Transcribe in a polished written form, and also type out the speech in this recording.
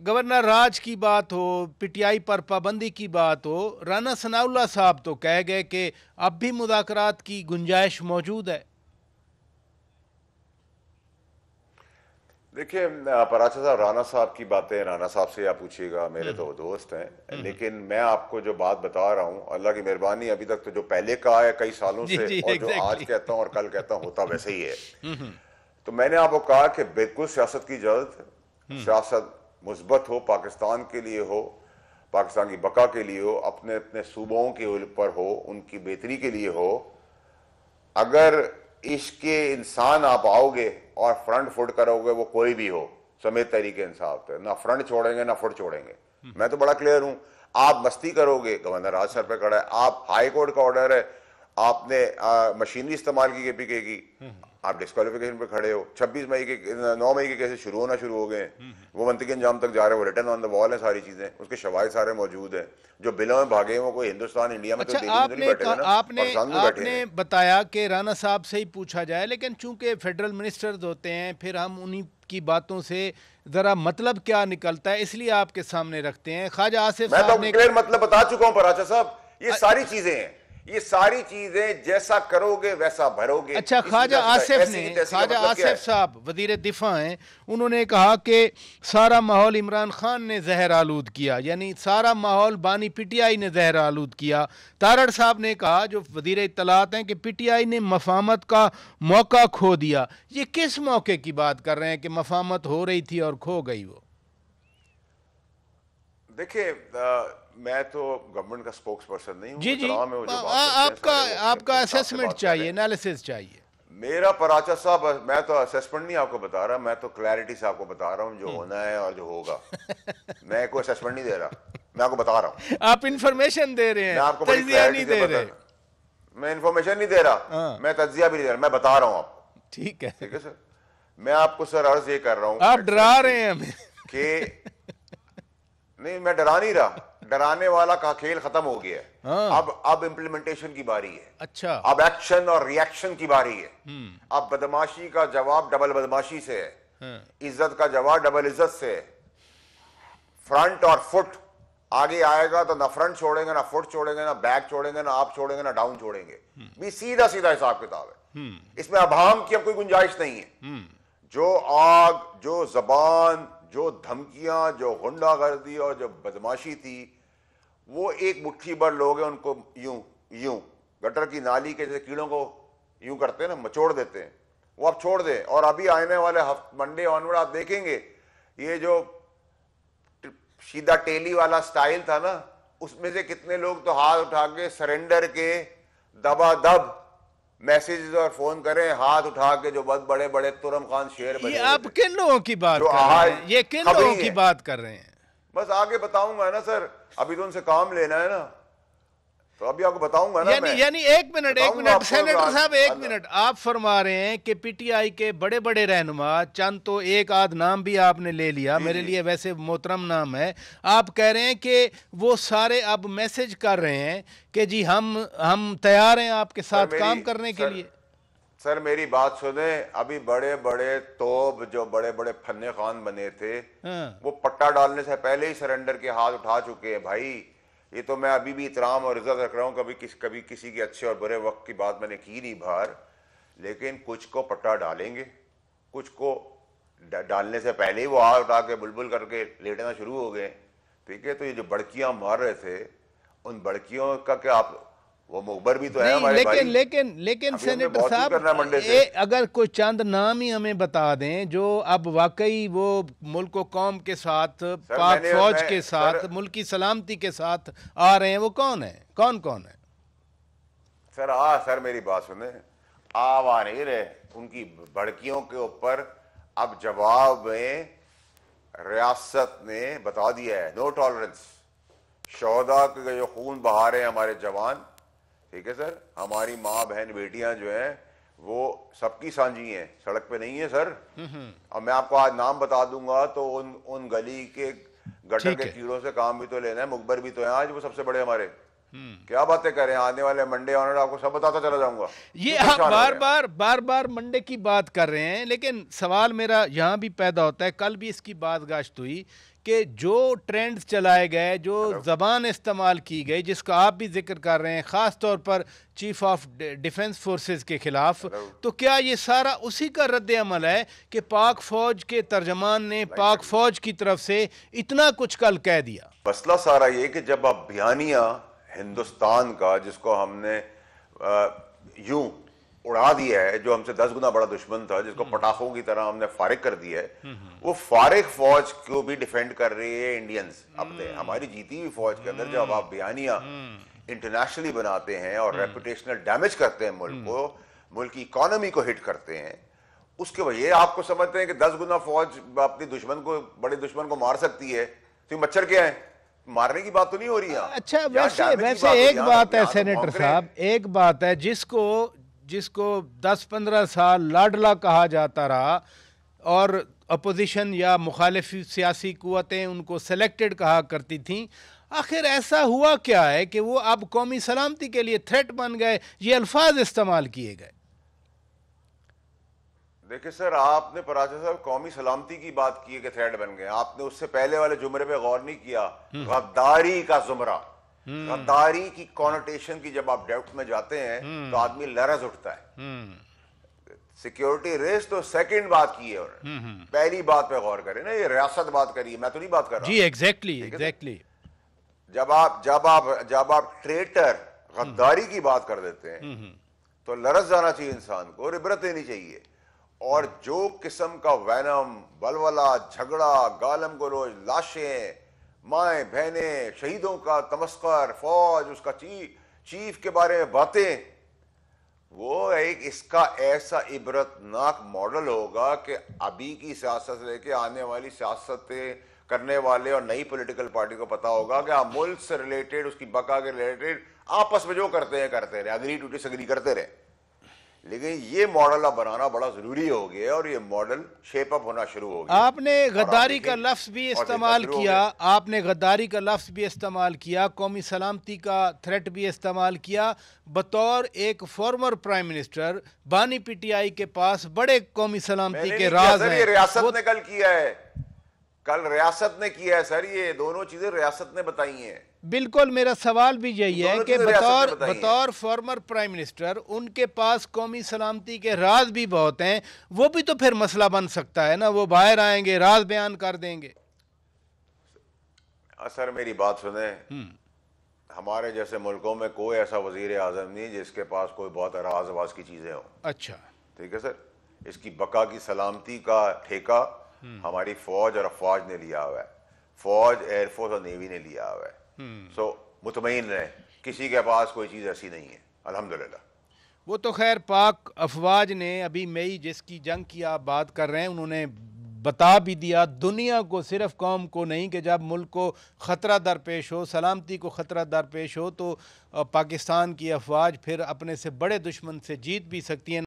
Governor راج کی بات ہو، P T I پر پابندی کی بات ہو، رانا ثناء اللہ صاحب تو کہہ گئے کہ اب بھی مذاکرات کی گنجائش موجود ہے۔ دیکھیے پراچا صاحب، رانا صاحب کی باتیں رانا صاحب سے آپ پوچھیے گا، میرے تو وہ دوست ہیں، لیکن میں آپ کو جو بات بتا رہا ہوں، اللہ کی مہربانی ابھی تک تو جو پہلے کہا ہے کئی سالوں جی سے جی اور جو آج ایگزیکٹلی۔ کہتا ہوں اور کل کہتا ہوں ہوتا ویسے ہی ہے۔ تو میں نے آپ کو کہا کہ بالکل سیاست کی اجازت، سیاست مثبت ہو، پاکستان کے لیے ہو، پاکستان کی بقا کے لیے ہو، اپنے اپنے صوبوں کے اوپر ہو، ان کی بہتری کے لیے ہو۔ اگر عشق انسان آپ آؤ گے اور فرنٹ فٹ کرو گے، وہ کوئی بھی ہو، سمیت تحریک انصاف پہ نہ فرنٹ چھوڑیں گے نہ فٹ چھوڑیں گے۔ میں تو بڑا کلیئر ہوں۔ آپ مستی کرو گے، گورنر راج سر پہ کھڑا ہے، آپ ہائی کورٹ کا آرڈر ہے، آپ نے مشینری استعمال کی پی کے کی، آپ ڈسکوالیفیکیشن پہ کھڑے ہو، 26 مئی کے 9 مئی کے کیسے شروع ہو گئے ہیں، وہ منطقی انجام تک جا رہے ہیں، وہ ریٹن آن دا وال ہیں ساری چیزیں، اس کے شواہد سارے موجود ہیں۔ جو بلوں میں بھاگے ہیں وہ کوئی ہندوستان انڈیا میں تو اچھا، دہلی میں تو نہیں بیٹھے ہوئے نا، پاکستان میں آپ بیٹھے نے ہیں۔ بتایا کہ رانا صاحب سے ہی پوچھا جائے، لیکن چونکہ فیڈرل منسٹرز ہوتے ہیں، پھر ہم انہی کی باتوں سے ذرا مطلب کیا نکلتا ہے اس لیے آپ کے سامنے رکھتے ہیں۔ خواجہ آصف میں تو صاحب نے کلیئر مطلب بتا چکا ہوں پراچا صاحب، یہ ساری چیزیں ہیں، یہ ساری چیزیں جیسا کرو گے ویسا بھرو گے۔ اچھا، خواجہ آصف صاحب وزیر دفاع ہیں، انہوں نے کہا کہ سارا ماحول عمران خان نے زہر آلود کیا، یعنی سارا ماحول بانی پی ٹی آئی نے زہر آلود کیا۔ تارڑ صاحب نے کہا، جو وزیر اطلاعات ہیں، کہ پی ٹی آئی نے مفاہمت کا موقع کھو دیا۔ یہ کس موقع کی بات کر رہے ہیں کہ مفاہمت ہو رہی تھی اور کھو گئی وہ؟ دیکھیے میں تو گورنمنٹ کا سپوکس پرسن نہیں ہوں، جی جی، احترام ہے وہ جو بات کرتے ہیں آپ کا سارے اسیسمنٹ چاہیے، انالیسس چاہیے۔ میرا پراچا صاحب، میں تو اسیسمنٹ نہیں آپ کو بتا رہا، میں تو کلیئرٹی سے آپ کو بتا رہا ہوں جو ہونا ہے اور جو ہوگا۔ میں کوئی اسیسمنٹ نہیں دے رہا، میں آپ کو بتا رہا ہوں۔ آپ انفارمیشن دے رہے میں ہیں، آپ کو بڑی تجزیہ نہیں کلیئرٹی سے دے رہے۔ میں انفارمیشن نہیں دے رہا، میں تجزیہ بھی نہیں دے رہا، میں بتا رہا ہوں آپ کو۔ ٹھیک ہے، ٹھیک ہے سر، میں آپ کو سر عرض یہ کر رہا ہوں آپ ڈرا رہے ہیں ہمیں کہ نہیں، میں ڈرا نہیں رہا، ڈرانے والا کا کھیل ختم ہو گیا ہے۔ اب امپلیمنٹیشن کی باری ہے، اچھا، اب ایکشن اور ری ایکشن کی باری ہے۔ اب بدماشی کا جواب ڈبل بدماشی سے ہے، عزت کا جواب ڈبل عزت سے ہے۔ فرنٹ اور فٹ آگے آئے گا تو نہ فرنٹ چھوڑیں گے، نہ فٹ چھوڑیں گے، نہ بیک چھوڑیں گے، نہ آپ چھوڑیں گے، نہ ڈاؤن چھوڑیں گے۔ بھی سیدھا سیدھا حساب کتاب ہے، اس میں ابہام کی اب کوئی گنجائش نہیں ہے۔ جو آگ، جو زبان، جو دھمکیاں، جو غنڈہ گردی اور جو بدماشی تھی، وہ ایک مٹھی بھر لوگ ہیں، ان کو یوں گٹر کی نالی کے جیسے کیڑوں کو یوں کرتے ہیں نا، مچوڑ دیتے ہیں، وہ آپ چھوڑ دیں۔ اور ابھی آنے والے منڈے آنورڈ آپ دیکھیں گے، یہ جو سیدھا ٹیلی والا سٹائل تھا نا، اس میں سے کتنے لوگ تو ہاتھ اٹھا کے سرنڈر کے دبا دب میسیجز اور فون کریں، ہاتھ اٹھا کے، جو بہت بڑے بڑے ترم خان شیر بنے یہ ہوئے آپ تھے۔ کن لوگوں کی بات جو کر رہے ہیں؟ یہ کن لوگوں کی بات کر رہے ہیں؟ بس آگے بتاؤں گا نا سر، ابھی تو ان سے کام لینا ہے نا، تو ابھی آپ کو بتاؤں گا نا میں۔ یعنی ایک منٹ سینیٹر صاحب، ایک منٹ، آپ فرما رہے ہیں کہ پی ٹی آئی کے بڑے بڑے رہنما، چند تو ایک آدھ نام بھی آپ نے لے لیا، میرے لیے ویسے محترم نام ہے، آپ کہہ رہے ہیں کہ وہ سارے اب میسج کر رہے ہیں کہ جی ہم تیار ہیں آپ کے ساتھ کام کرنے کے لیے۔ سر میری بات سنیں، ابھی بڑے بڑے توب جو بڑے بڑے فنے خان بنے تھے، وہ پٹا ڈالنے سے پہلے ہی سرنڈر کے ہاتھ اٹھا چکے ہیں بھائی۔ یہ تو میں ابھی بھی احترام اور عزت رکھ رہا ہوں، کبھی کسی کے اچھے اور برے وقت کی بات میں نے کی نہیں باہر، لیکن کچھ کو پٹا ڈالیں گے، کچھ کو ڈالنے سے پہلے ہی وہ ہاتھ اٹھا کے بلبل کر کے لیٹنا شروع ہو گئے۔ ٹھیک ہے، تو یہ جو بڑکیاں مار رہے تھے، ان بڑکیوں کا کیا آپ، وہ مخبر بھی تو ہے ہمارے بھائی۔ لیکن سینیٹر صاحب، اگر کوئی چند نام ہی ہمیں بتا دیں جو اب واقعی وہ ملک و قوم کے ساتھ، پاک فوج کے ساتھ، ملکی سلامتی کے ساتھ آ رہے ہیں، وہ کون ہیں؟ کون ہے؟ سر میری بات سنیں، آپ آ نہیں رہے ان کی بڑکیوں کے اوپر۔ اب جواب میں ریاست نے بتا دیا ہے، نو ٹالرنس۔ شہداء کے جو خون بہا رہے ہیں ہمارے جوان، ٹھیک ہے سر، ہماری ماں بہن بیٹیاں جو ہیں وہ سب کی سانجھی ہیں، سڑک پہ نہیں ہیں سر۔ اب میں آپ کو آج نام بتا دوں گا تو ان گلی کے گٹر کے کیڑوں سے کام بھی تو لینا ہے، مخبر بھی تو ہیں آج وہ سب سے بڑے ہمارے۔ کیا باتیں کر رہے ہیں؟ آنے والے منڈے آنر آپ کو سب بتاتا چلا جاؤں گا. یہ آپ بار بار منڈے کی بات کر رہے ہیں، لیکن سوال میرا یہاں بھی پیدا ہوتا ہے. کل بھی اس کی بات گاشت ہوئی کہ جو ٹرینڈز چلائے گئے، جو زبان استعمال کی گئی، جس کا آپ بھی ذکر کر رہے ہیں، خاص طور پر چیف آف ڈیفنس فورسز کے خلاف، تو کیا یہ سارا اسی کا رد عمل ہے کہ پاک فوج کے ترجمان نے پاک فوج کی طرف سے اتنا کچھ کل کہہ دیا؟ مسئلہ سارا یہ کہ جب اب بیانیہ ہندوستان کا، جس کو ہم نے یوں اڑا دیا ہے، جو ہم سے 10 گنا بڑا دشمن تھا، جس کو پٹاخوں کی طرح ہم نے فارغ کر دیا ہے، وہ فارغ فوج کو بھی ڈیفینڈ کر رہی ہے انڈینز اپنے، ہماری جیتی ہوئی فوج کے اندر. جب آپ بیانیہ انٹرنیشنلی بناتے ہیں اور ریپوٹیشنل ڈیمیج کرتے ہیں ملک کو، ملک کی اکانومی کو ہٹ کرتے ہیں، اس کے وجہ آپ کو سمجھتے ہیں کہ 10 گنا فوج اپنی دشمن کو، بڑے دشمن کو مار سکتی ہے، تو مچھر کیا ہے؟ مارنے کی بات تو نہیں ہو رہی ہے. اچھا، ویسے ایک بات ہے سینیٹر صاحب، ایک بات ہے جس کو 10-15 سال لاڈلا کہا جاتا رہا اور اپوزیشن یا مخالف سیاسی قوتیں ان کو سلیکٹڈ کہا کرتی تھیں، آخر ایسا ہوا کیا ہے کہ وہ اب قومی سلامتی کے لیے تھریٹ بن گئے؟ یہ الفاظ استعمال کیے گئے. دیکھیں سر، آپ نے پراچا صاحب قومی سلامتی کی بات کی ہے کہ تھریٹ بن گئے. آپ نے اس سے پہلے والے جملے پہ غور نہیں کیا. غداری کا زمرہ، غداری کی کونوٹیشن کی جب آپ ڈیپتھ میں جاتے ہیں تو آدمی لرز اٹھتا ہے. سیکیورٹی ریسک تو سیکنڈ بات کی ہے، اور پہلی بات پہ غور کریں نا. یہ ریاست بات کری ہے، میں تو نہیں بات کر رہا. جی ایگزیکٹلی. جب آپ ٹریٹر، غداری کی بات کر دیتے ہیں تو لرز جانا چاہیے انسان کو، اور عبرت لینی چاہیے. اور جو قسم کا وینم، بلولا، جھگڑا، گالم گلوچ، لاشیں، مائیں بہنیں، شہیدوں کا تمسخر، فوج، اس کا چیف کے بارے میں باتیں، وہ ایک اس کا ایسا عبرت ناک ماڈل ہوگا کہ ابھی کی سیاست لے کے آنے والی سیاستیں کرنے والے اور نئی پولیٹیکل پارٹی کو پتا ہوگا کہ آپ ملک سے ریلیٹڈ، اس کی بقا کے ریلیٹڈ آپس میں جو کرتے رہے، اگری ٹو ڈس اگری کرتے رہے. لیکن یہ ماڈل اب بنانا بڑا ضروری ہو گیا، اور یہ ماڈل شیپ اپ ہونا شروع ہو گیا. آپ نے غداری کا لفظ بھی استعمال کیا، قومی سلامتی کا تھریٹ بھی استعمال کیا. بطور ایک فارمر پرائم منسٹر، بانی پی ٹی آئی کے پاس بڑے قومی سلامتی کے راز ہیں. یہ ریاست نے کل کیا ہے، ریاست نے کیا ہے سر. یہ دونوں چیزیں ریاست نے بتائی ہیں. بالکل، میرا سوال بھی یہی ہے کہ بطور فارمر پرائم منسٹر ان کے پاس قومی سلامتی کے راز بھی بہت ہیں. وہ بھی تو پھر مسئلہ بن سکتا ہے نا، وہ باہر آئیں گے، راز بیان کر دیں گے. سر میری بات سنیں، ہمارے جیسے ملکوں میں کوئی ایسا وزیر اعظم نہیں جس کے پاس کوئی بہت راز کی چیزیں ہوں. اچھا، ٹھیک ہے سر. اس کی بقا کی سلامتی کا ٹھیکہ ہماری فوج اور افواج نے لیا ہوا ہے. فوج، ایئر فورس اور نیوی نے لیا ہوا ہے. سو مطمئن رہیں، کسی کے پاس کوئی چیز ایسی نہیں ہے الحمدللہ. وہ تو خیر پاک افواج نے ابھی مئی جس کی جنگ کی آپ بات کر رہے ہیں، انہوں نے بتا بھی دیا دنیا کو، صرف قوم کو نہیں، کہ جب ملک کو خطرہ درپیش ہو، سلامتی کو خطرہ درپیش ہو، تو پاکستان کی افواج پھر اپنے سے بڑے دشمن سے جیت بھی سکتی ہیں.